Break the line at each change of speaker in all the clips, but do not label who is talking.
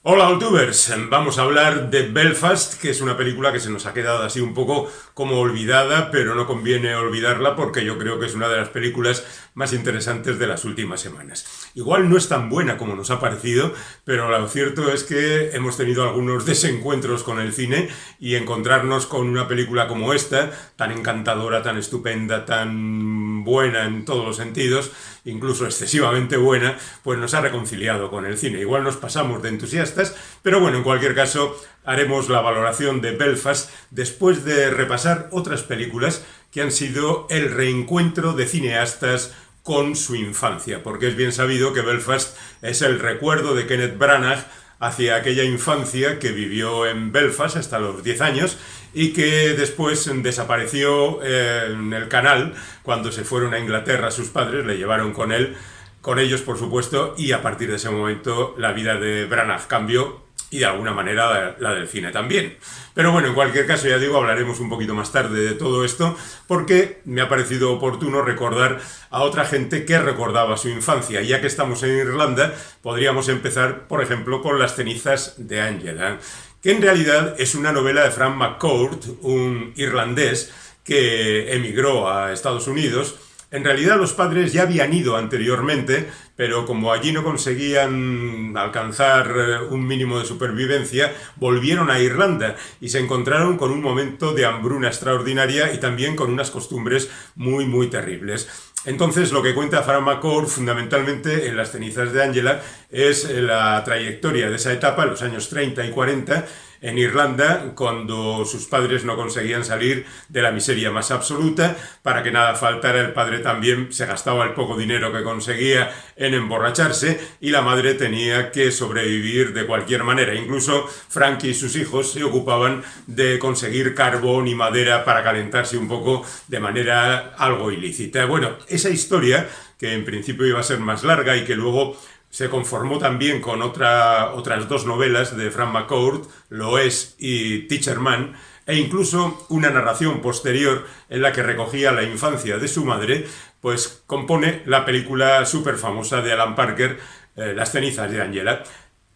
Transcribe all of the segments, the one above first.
Hola, Youtubers. Vamos a hablar de Belfast, que es una película que se nos ha quedado así un poco como olvidada, pero no conviene olvidarla porque yo creo que es una de las películas más interesantes de las últimas semanas. Igual no es tan buena como nos ha parecido, pero lo cierto es que hemos tenido algunos desencuentros con el cine y encontrarnos con una película como esta, tan encantadora, tan estupenda, tan buena en todos los sentidos, incluso excesivamente buena, pues nos ha reconciliado con el cine. Igual nos pasamos de entusiastas, pero bueno, en cualquier caso haremos la valoración de Belfast después de repasar otras películas que han sido el reencuentro de cineastas con su infancia, porque es bien sabido que Belfast es el recuerdo de Kenneth Branagh hacia aquella infancia que vivió en Belfast hasta los 10 años y que después desapareció en el canal cuando se fueron a Inglaterra sus padres, le llevaron con ellos por supuesto, y a partir de ese momento la vida de Branagh cambió y de alguna manera la del cine también. Pero bueno, en cualquier caso, ya digo, hablaremos un poquito más tarde de todo esto porque me ha parecido oportuno recordar a otra gente que recordaba su infancia. Ya que estamos en Irlanda, podríamos empezar, por ejemplo, con Las cenizas de Angela, que en realidad es una novela de Frank McCourt, un irlandés que emigró a Estados Unidos. En realidad los padres ya habían ido anteriormente, pero como allí no conseguían alcanzar un mínimo de supervivencia, volvieron a Irlanda y se encontraron con un momento de hambruna extraordinaria y también con unas costumbres muy terribles. Entonces lo que cuenta Frank McCourt fundamentalmente en Las cenizas de Angela es la trayectoria de esa etapa, los años 30 y 40, en Irlanda, cuando sus padres no conseguían salir de la miseria más absoluta. Para que nada faltara, el padre también se gastaba el poco dinero que conseguía en emborracharse y la madre tenía que sobrevivir de cualquier manera. Incluso Frank y sus hijos se ocupaban de conseguir carbón y madera para calentarse un poco de manera algo ilícita. Bueno, esa historia, que en principio iba a ser más larga y que luego se conformó también con otras dos novelas de Frank McCourt, Lo es y Teacher Man, e incluso una narración posterior en la que recogía la infancia de su madre, pues compone la película súper famosa de Alan Parker, Las cenizas de Angela.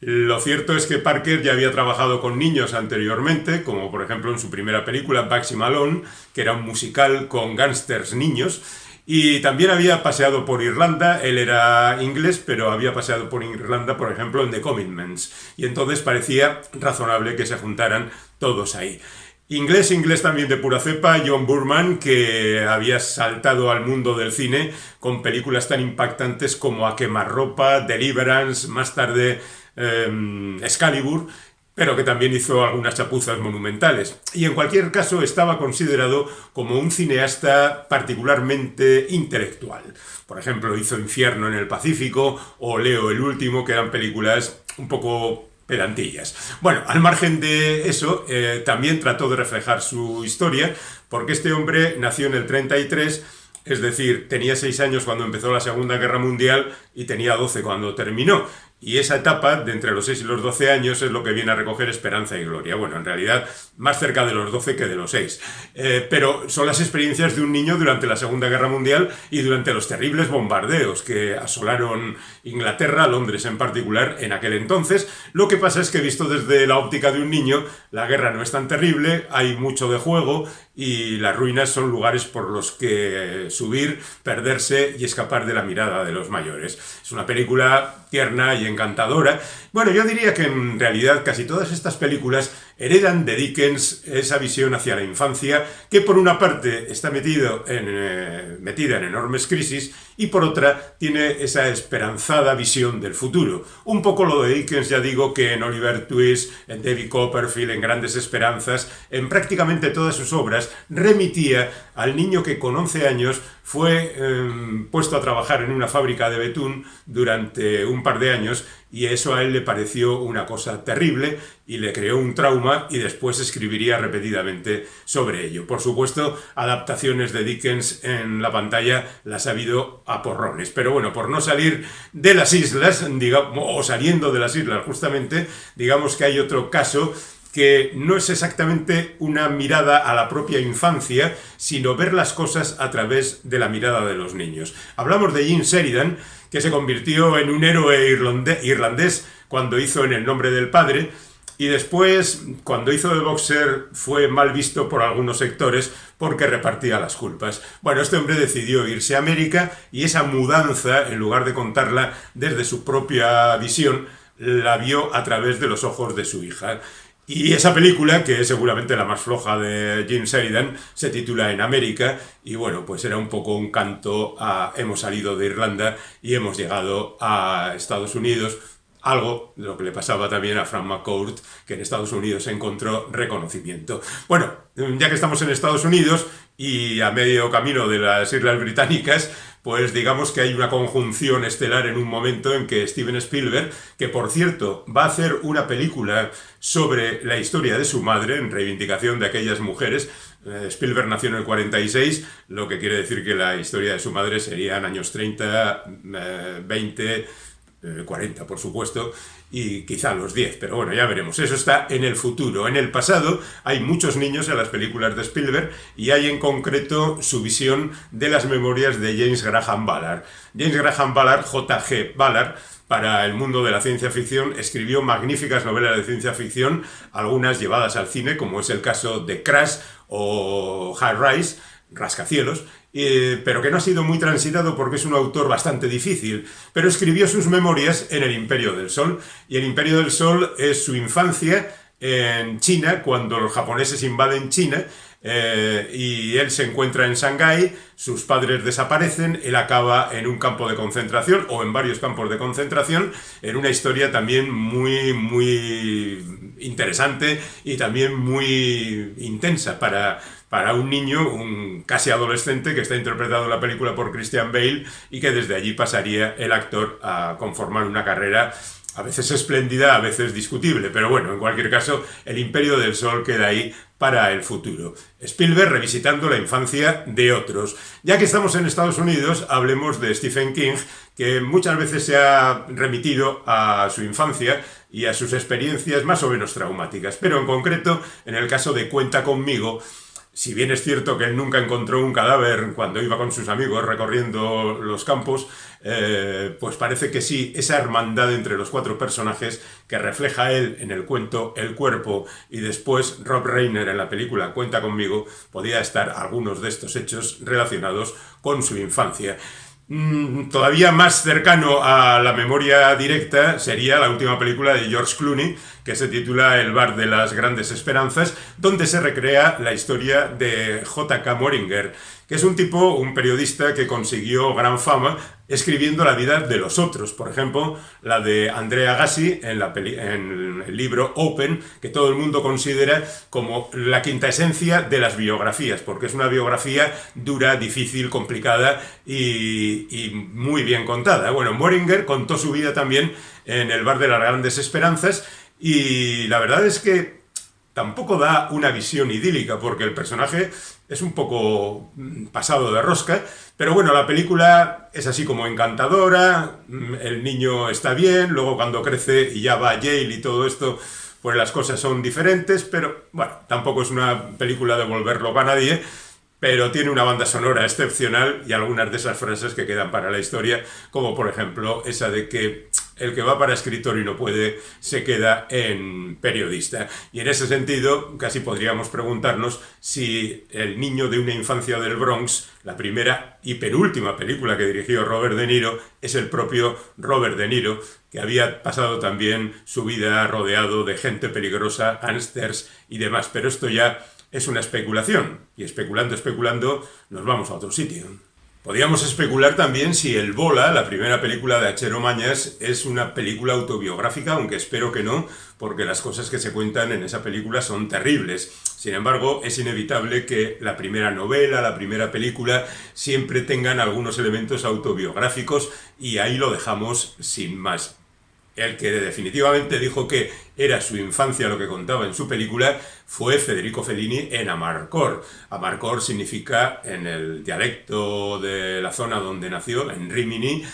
Lo cierto es que Parker ya había trabajado con niños anteriormente, como por ejemplo en su primera película, Bugsy Malone, que era un musical con gángsters niños, y también había paseado por Irlanda. Él era inglés, pero había paseado por Irlanda, por ejemplo, en The Commitments. Y entonces parecía razonable que se juntaran todos ahí. Inglés también de pura cepa, John Boorman, que había saltado al mundo del cine con películas tan impactantes como A quemarropa, Deliverance, más tarde Excalibur, pero que también hizo algunas chapuzas monumentales. Y en cualquier caso estaba considerado como un cineasta particularmente intelectual. Por ejemplo, hizo Infierno en el Pacífico o Leo el Último, que eran películas un poco pedantillas. Bueno, al margen de eso, también trató de reflejar su historia, porque este hombre nació en el 33, es decir, tenía 6 años cuando empezó la Segunda Guerra Mundial y tenía 12 cuando terminó. Y esa etapa, de entre los 6 y los 12 años, es lo que viene a recoger Esperanza y Gloria. Bueno, en realidad, más cerca de los 12 que de los 6. Pero son las experiencias de un niño durante la Segunda Guerra Mundial y durante los terribles bombardeos que asolaron Inglaterra, Londres en particular, en aquel entonces. Lo que pasa es que, visto desde la óptica de un niño, la guerra no es tan terrible, hay mucho de juego y las ruinas son lugares por los que subir, perderse y escapar de la mirada de los mayores. Es una película tierna y encantadora. Bueno, yo diría que en realidad casi todas estas películas heredan de Dickens esa visión hacia la infancia que por una parte está metida en enormes crisis y por otra tiene esa esperanzada visión del futuro. Un poco lo de Dickens, ya digo, que en Oliver Twist, en David Copperfield, en Grandes Esperanzas, en prácticamente todas sus obras remitía al niño que con 11 años fue puesto a trabajar en una fábrica de betún durante un par de años y eso a él le pareció una cosa terrible y le creó un trauma y después escribiría repetidamente sobre ello. Por supuesto, adaptaciones de Dickens en la pantalla las ha habido a porrones, pero bueno, por no salir de las islas, digamos, o saliendo de las islas justamente, digamos que hay otro caso que no es exactamente una mirada a la propia infancia, sino ver las cosas a través de la mirada de los niños. Hablamos de Jim Sheridan, que se convirtió en un héroe irlandés cuando hizo En el nombre del padre, y después, cuando hizo de boxer, fue mal visto por algunos sectores porque repartía las culpas. Bueno, este hombre decidió irse a América y esa mudanza, en lugar de contarla desde su propia visión, la vio a través de los ojos de su hija. Y esa película, que es seguramente la más floja de Jim Sheridan, se titula En América, y bueno, pues era un poco un canto a hemos salido de Irlanda y hemos llegado a Estados Unidos. Algo de lo que le pasaba también a Frank McCourt, que en Estados Unidos encontró reconocimiento. Bueno, ya que estamos en Estados Unidos y a medio camino de las Islas Británicas, pues digamos que hay una conjunción estelar en un momento en que Steven Spielberg, que por cierto va a hacer una película sobre la historia de su madre en reivindicación de aquellas mujeres. Spielberg nació en el 46, lo que quiere decir que la historia de su madre serían años 30, 20... 40 por supuesto, y quizá los 10, pero bueno, ya veremos. Eso está en el futuro. En el pasado hay muchos niños en las películas de Spielberg y hay en concreto su visión de las memorias de James Graham Ballard. James Graham Ballard, J.G. Ballard, para el mundo de la ciencia ficción, escribió magníficas novelas de ciencia ficción, algunas llevadas al cine, como es el caso de Crash o High Rise, Rascacielos, pero que no ha sido muy transitado porque es un autor bastante difícil, pero escribió sus memorias en El Imperio del Sol, y El Imperio del Sol es su infancia en China, cuando los japoneses invaden China, y él se encuentra en Shanghái, sus padres desaparecen, él acaba en un campo de concentración o en varios campos de concentración, en una historia también muy interesante y también muy intensa para un niño, un casi adolescente, que está interpretado en la película por Christian Bale, y que desde allí pasaría el actor a conformar una carrera a veces espléndida, a veces discutible, pero bueno, en cualquier caso, El Imperio del Sol queda ahí para el futuro. Spielberg revisitando la infancia de otros. Ya que estamos en Estados Unidos, hablemos de Stephen King, que muchas veces se ha remitido a su infancia y a sus experiencias más o menos traumáticas, pero en concreto, en el caso de Cuenta conmigo, si bien es cierto que él nunca encontró un cadáver cuando iba con sus amigos recorriendo los campos, pues parece que sí, esa hermandad entre los cuatro personajes que refleja él en el cuento El Cuerpo y después Rob Reiner en la película Cuenta conmigo, podía estar algunos de estos hechos relacionados con su infancia. Todavía más cercano a la memoria directa sería la última película de George Clooney, que se titula El bar de las grandes esperanzas, donde se recrea la historia de J.K. Moringer, que es un tipo, un periodista que consiguió gran fama escribiendo la vida de los otros. Por ejemplo, la de Andrea Agassi en el libro Open, que todo el mundo considera como la quinta esencia de las biografías, porque es una biografía dura, difícil, complicada y muy bien contada. Bueno, Moringer contó su vida también en El bar de las grandes esperanzas, y la verdad es que tampoco da una visión idílica, porque el personaje es un poco pasado de rosca, pero bueno, la película es así como encantadora, el niño está bien, luego cuando crece y ya va a Yale y todo esto, pues las cosas son diferentes, pero bueno, tampoco es una película de volver loco a nadie, pero tiene una banda sonora excepcional y algunas de esas frases que quedan para la historia, como por ejemplo esa de que el que va para escritor y no puede, se queda en periodista. Y en ese sentido, casi podríamos preguntarnos si El niño de una infancia del Bronx, la primera y penúltima película que dirigió Robert De Niro, es el propio Robert De Niro, que había pasado también su vida rodeado de gente peligrosa, gángsters y demás. Pero esto ya es una especulación, y especulando, nos vamos a otro sitio. Podríamos especular también si El Bola, la primera película de Achero Mañas, es una película autobiográfica, aunque espero que no, porque las cosas que se cuentan en esa película son terribles. Sin embargo, es inevitable que la primera novela, la primera película, siempre tengan algunos elementos autobiográficos, y ahí lo dejamos sin más. El que definitivamente dijo que era su infancia lo que contaba en su película fue Federico Fellini en Amarcord. Amarcord significa, en el dialecto de la zona donde nació, en Rimini,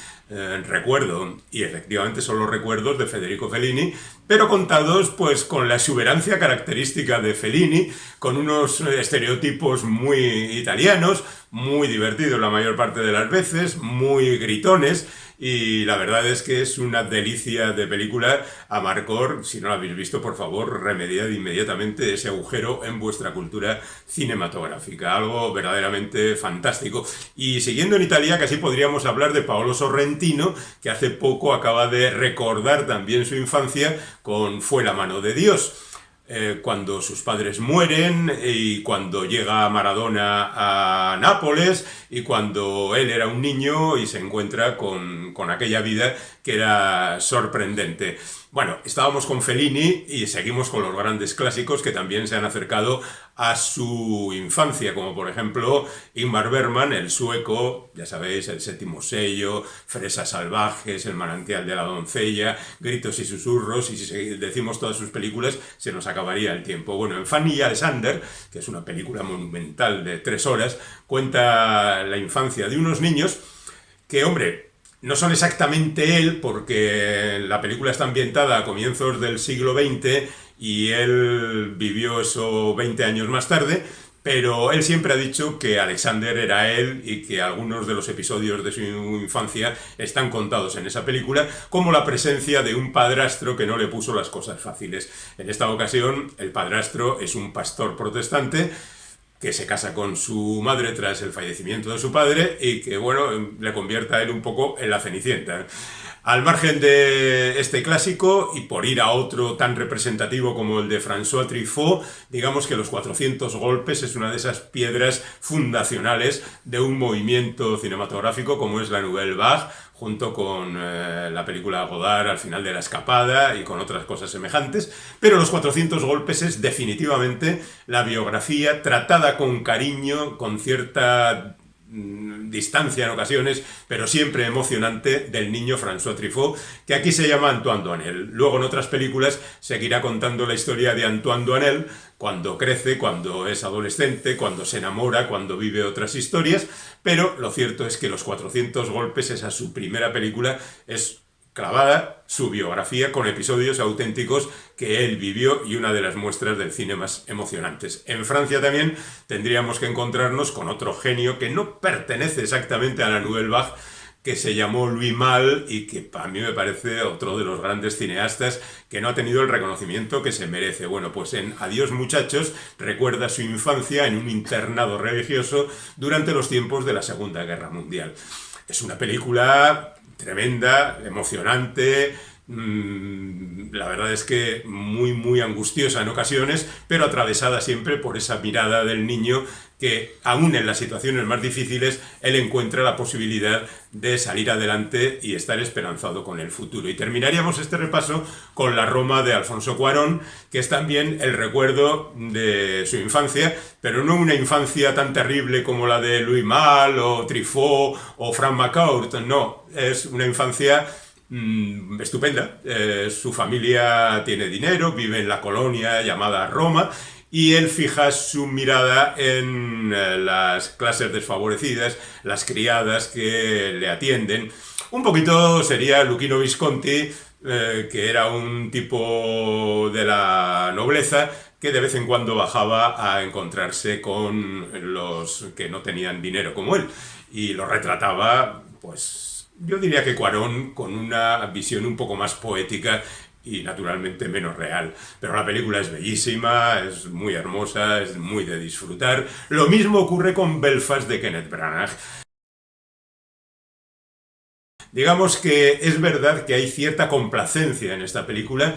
recuerdo, y efectivamente son los recuerdos de Federico Fellini, pero contados pues con la exuberancia característica de Fellini, con unos estereotipos muy italianos, muy divertidos la mayor parte de las veces, muy gritones, y la verdad es que es una delicia de película. Amarcord, si no la habéis visto, por favor, remediad inmediatamente ese agujero en vuestra cultura cinematográfica, algo verdaderamente fantástico. Y siguiendo en Italia, casi podríamos hablar de Paolo Sorrentino, que hace poco acaba de recordar también su infancia con Fue la mano de Dios. Cuando sus padres mueren y cuando llega Maradona a Nápoles y cuando él era un niño y se encuentra con aquella vida que era sorprendente. Bueno, estábamos con Fellini y seguimos con los grandes clásicos que también se han acercado a su infancia, como por ejemplo Ingmar Bergman, el sueco, ya sabéis, El séptimo sello, Fresas salvajes, El manantial de la doncella, Gritos y susurros, y si decimos todas sus películas se nos acabaría el tiempo. Bueno, en Fanny y Alexander, que es una película monumental de 3 horas, cuenta la infancia de unos niños que, hombre, no son exactamente él, porque la película está ambientada a comienzos del siglo XX y él vivió eso 20 años más tarde, pero él siempre ha dicho que Alexander era él y que algunos de los episodios de su infancia están contados en esa película, como la presencia de un padrastro que no le puso las cosas fáciles. En esta ocasión, el padrastro es un pastor protestante que se casa con su madre tras el fallecimiento de su padre y que, bueno, le convierte a él un poco en la Cenicienta. Al margen de este clásico, y por ir a otro tan representativo como el de François Truffaut, digamos que Los 400 golpes es una de esas piedras fundacionales de un movimiento cinematográfico como es la Nouvelle Vague, junto con la película Godard Al final de la escapada y con otras cosas semejantes, pero Los 400 golpes es definitivamente la biografía tratada con cariño, con cierta distancia en ocasiones, pero siempre emocionante, del niño François Truffaut, que aquí se llama Antoine Doinel. Luego en otras películas seguirá contando la historia de Antoine Doinel cuando crece, cuando es adolescente, cuando se enamora, cuando vive otras historias, pero lo cierto es que Los 400 golpes, esa su primera película, es clavada su biografía con episodios auténticos que él vivió y una de las muestras del cine más emocionantes. En Francia también tendríamos que encontrarnos con otro genio que no pertenece exactamente a la Nouvelle Vague, que se llamó Louis Malle y que a mí me parece otro de los grandes cineastas que no ha tenido el reconocimiento que se merece. Bueno, pues en Adiós muchachos recuerda su infancia en un internado religioso durante los tiempos de la Segunda Guerra Mundial. Es una película tremenda, emocionante, la verdad es que muy angustiosa en ocasiones, pero atravesada siempre por esa mirada del niño que, aún en las situaciones más difíciles, él encuentra la posibilidad de salir adelante y estar esperanzado con el futuro. Y terminaríamos este repaso con La Roma de Alfonso Cuarón, que es también el recuerdo de su infancia, pero no una infancia tan terrible como la de Louis Malle o Truffaut o Frank McCourt, no, es una infancia estupenda. Su familia tiene dinero, vive en la colonia llamada Roma, y él fija su mirada en las clases desfavorecidas, las criadas que le atienden. Un poquito sería Luchino Visconti, que era un tipo de la nobleza que de vez en cuando bajaba a encontrarse con los que no tenían dinero como él, y lo retrataba, pues yo diría que Cuarón con una visión un poco más poética y naturalmente menos real. Pero la película es bellísima, es muy hermosa, es muy de disfrutar. Lo mismo ocurre con Belfast de Kenneth Branagh. Digamos que es verdad que hay cierta complacencia en esta película.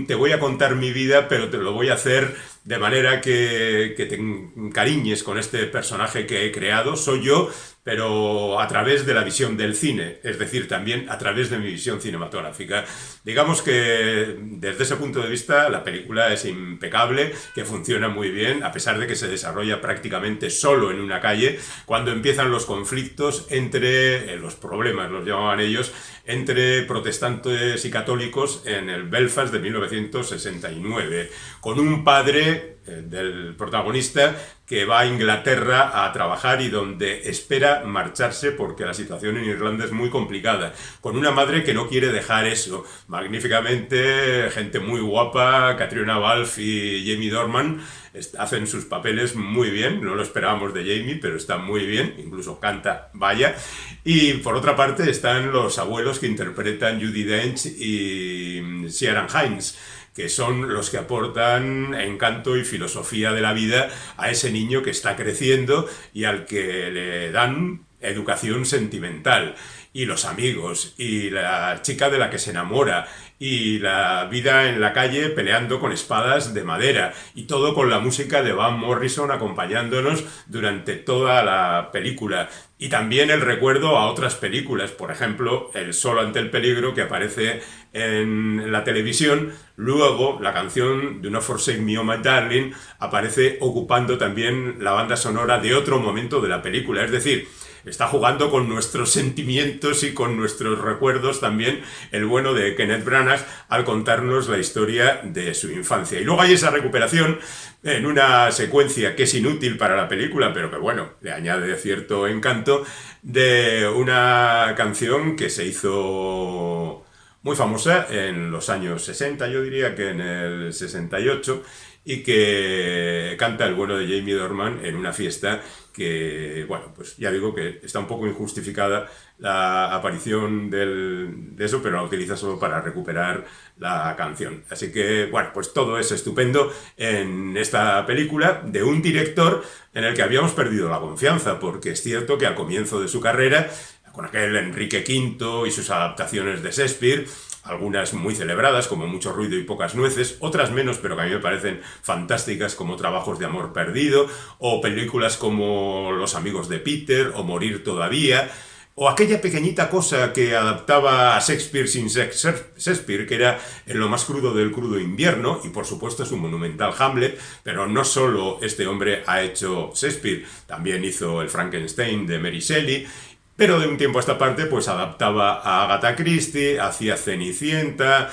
Te voy a contar mi vida, pero te lo voy a hacer de manera que te encariñes con este personaje que he creado. Soy yo, pero a través de la visión del cine, es decir, también a través de mi visión cinematográfica. Digamos que desde ese punto de vista la película es impecable, que funciona muy bien, a pesar de que se desarrolla prácticamente solo en una calle, cuando empiezan los conflictos entre, los problemas los llamaban ellos, entre protestantes y católicos en el Belfast de 1969, con un padre madre del protagonista que va a Inglaterra a trabajar y donde espera marcharse porque la situación en Irlanda es muy complicada, con una madre que no quiere dejar eso. Magníficamente, gente muy guapa, Catriona Balfe y Jamie Dornan hacen sus papeles muy bien, no lo esperábamos de Jamie, pero está muy bien, incluso canta, vaya. Y por otra parte están los abuelos que interpretan Judi Dench y Ciarán Hinds, que son los que aportan encanto y filosofía de la vida a ese niño que está creciendo y al que le dan educación sentimental. Y los amigos, y la chica de la que se enamora, y la vida en la calle peleando con espadas de madera, y todo con la música de Van Morrison acompañándonos durante toda la película. Y también el recuerdo a otras películas, por ejemplo, El Solo ante el peligro, que aparece en la televisión. Luego, la canción Do Not Forsake Me, Oh My Darling, aparece ocupando también la banda sonora de otro momento de la película. Es decir, está jugando con nuestros sentimientos y con nuestros recuerdos también el bueno de Kenneth Branagh al contarnos la historia de su infancia. Y luego hay esa recuperación en una secuencia que es inútil para la película, pero que bueno, le añade cierto encanto, de una canción que se hizo muy famosa en los años 60, yo diría que en el 68, y que canta el bueno de Jamie Dornan en una fiesta que, bueno, pues ya digo que está un poco injustificada la aparición de eso, pero la utiliza solo para recuperar la canción. Así que, bueno, pues todo es estupendo en esta película de un director en el que habíamos perdido la confianza, porque es cierto que al comienzo de su carrera, con aquel Enrique V y sus adaptaciones de Shakespeare, algunas muy celebradas, como Mucho ruido y pocas nueces, otras menos, pero que a mí me parecen fantásticas, como Trabajos de amor perdido, o películas como Los amigos de Peter, o Morir todavía, o aquella pequeñita cosa que adaptaba a Shakespeare sin Shakespeare, que era En lo más crudo del crudo invierno, y por supuesto su monumental Hamlet, pero no solo este hombre ha hecho Shakespeare, también hizo el Frankenstein de Mary Shelley. Pero de un tiempo a esta parte, pues adaptaba a Agatha Christie, hacía Cenicienta,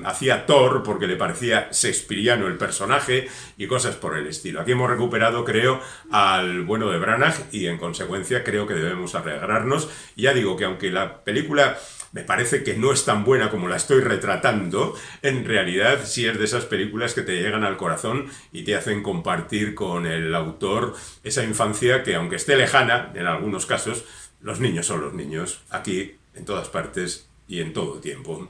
hacía Thor porque le parecía shakespeariano el personaje y cosas por el estilo. Aquí hemos recuperado, creo, al bueno de Branagh y en consecuencia creo que debemos alegrarnos. Y ya digo que aunque la película me parece que no es tan buena como la estoy retratando, en realidad sí es de esas películas que te llegan al corazón y te hacen compartir con el autor esa infancia que, aunque esté lejana, en algunos casos, los niños son los niños, aquí, en todas partes y en todo tiempo.